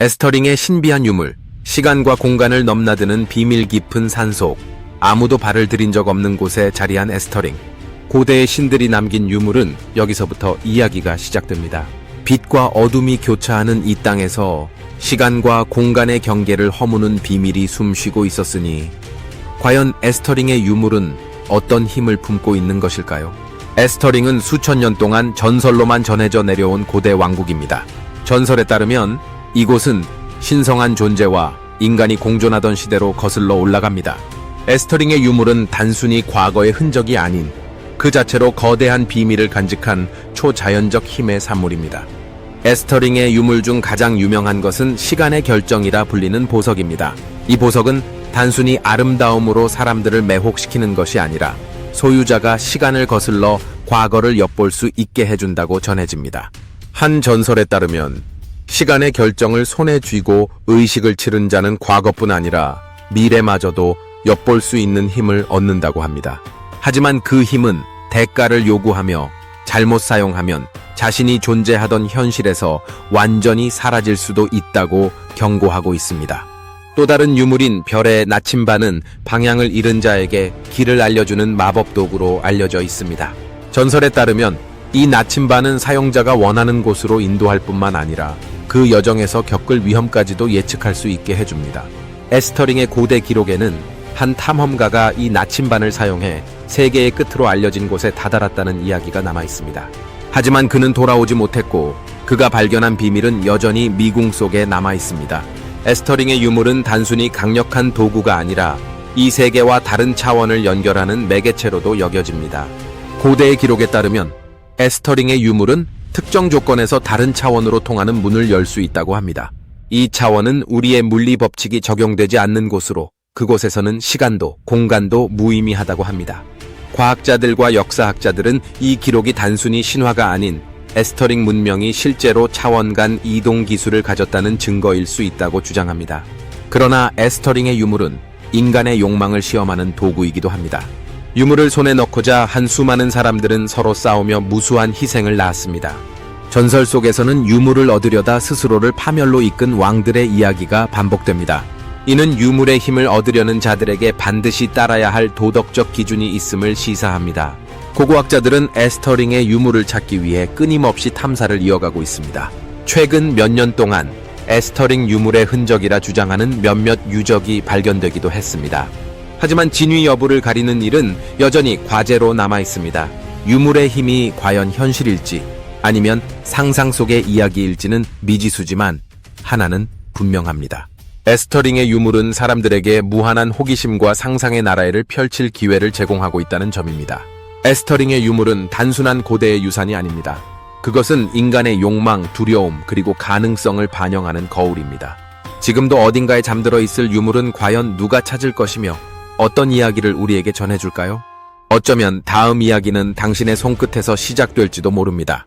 에스터링의 신비한 유물, 시간과 공간을 넘나드는 비밀 깊은 산속, 아무도 발을 들인 적 없는 곳에 자리한 에스터링. 고대의 신들이 남긴 유물은 여기서부터 이야기가 시작됩니다. 빛과 어둠이 교차하는 이 땅에서 시간과 공간의 경계를 허무는 비밀이 숨쉬고 있었으니 과연 에스터링의 유물은 어떤 힘을 품고 있는 것일까요? 에스터링은 수천 년 동안 전설로만 전해져 내려온 고대 왕국입니다. 전설에 따르면 이곳은 신성한 존재와 인간이 공존하던 시대로 거슬러 올라갑니다. 에스터링의 유물은 단순히 과거의 흔적이 아닌 그 자체로 거대한 비밀을 간직한 초자연적 힘의 산물입니다. 에스터링의 유물 중 가장 유명한 것은 시간의 결정이라 불리는 보석입니다. 이 보석은 단순히 아름다움으로 사람들을 매혹시키는 것이 아니라 소유자가 시간을 거슬러 과거를 엿볼 수 있게 해준다고 전해집니다. 한 전설에 따르면 시간의 결정을 손에 쥐고 의식을 치른 자는 과거뿐 아니라 미래마저도 엿볼 수 있는 힘을 얻는다고 합니다. 하지만 그 힘은 대가를 요구하며 잘못 사용하면 자신이 존재하던 현실에서 완전히 사라질 수도 있다고 경고하고 있습니다. 또 다른 유물인 별의 나침반은 방향을 잃은 자에게 길을 알려주는 마법 도구로 알려져 있습니다. 전설에 따르면 이 나침반은 사용자가 원하는 곳으로 인도할 뿐만 아니라 그 여정에서 겪을 위험까지도 예측할 수 있게 해줍니다. 에스터링의 고대 기록에는 한 탐험가가 이 나침반을 사용해 세계의 끝으로 알려진 곳에 다다랐다는 이야기가 남아 있습니다. 하지만 그는 돌아오지 못했고 그가 발견한 비밀은 여전히 미궁 속에 남아 있습니다. 에스터링의 유물은 단순히 강력한 도구가 아니라 이 세계와 다른 차원을 연결하는 매개체로도 여겨집니다. 고대의 기록에 따르면 에스터링의 유물은 특정 조건에서 다른 차원으로 통하는 문을 열 수 있다고 합니다. 이 차원은 우리의 물리 법칙이 적용되지 않는 곳으로 그곳에서는 시간도 공간도 무의미하다고 합니다. 과학자들과 역사학자들은 이 기록이 단순히 신화가 아닌 에스터링 문명이 실제로 차원 간 이동 기술을 가졌다는 증거일 수 있다고 주장합니다. 그러나 에스터링의 유물은 인간의 욕망을 시험하는 도구이기도 합니다. 유물을 손에 넣고자 한 수많은 사람들은 서로 싸우며 무수한 희생을 낳았습니다. 전설 속에서는 유물을 얻으려다 스스로를 파멸로 이끈 왕들의 이야기가 반복됩니다. 이는 유물의 힘을 얻으려는 자들에게 반드시 따라야 할 도덕적 기준이 있음을 시사합니다. 고고학자들은 에스터링의 유물을 찾기 위해 끊임없이 탐사를 이어가고 있습니다. 최근 몇 년 동안 에스터링 유물의 흔적이라 주장하는 몇몇 유적이 발견되기도 했습니다. 하지만 진위 여부를 가리는 일은 여전히 과제로 남아 있습니다. 유물의 힘이 과연 현실일지 아니면 상상 속의 이야기일지는 미지수지만 하나는 분명합니다. 에스터링의 유물은 사람들에게 무한한 호기심과 상상의 나라를 펼칠 기회를 제공하고 있다는 점입니다. 에스터링의 유물은 단순한 고대의 유산이 아닙니다. 그것은 인간의 욕망, 두려움, 그리고 가능성을 반영하는 거울입니다. 지금도 어딘가에 잠들어 있을 유물은 과연 누가 찾을 것이며 어떤 이야기를 우리에게 전해줄까요? 어쩌면 다음 이야기는 당신의 손끝에서 시작될지도 모릅니다.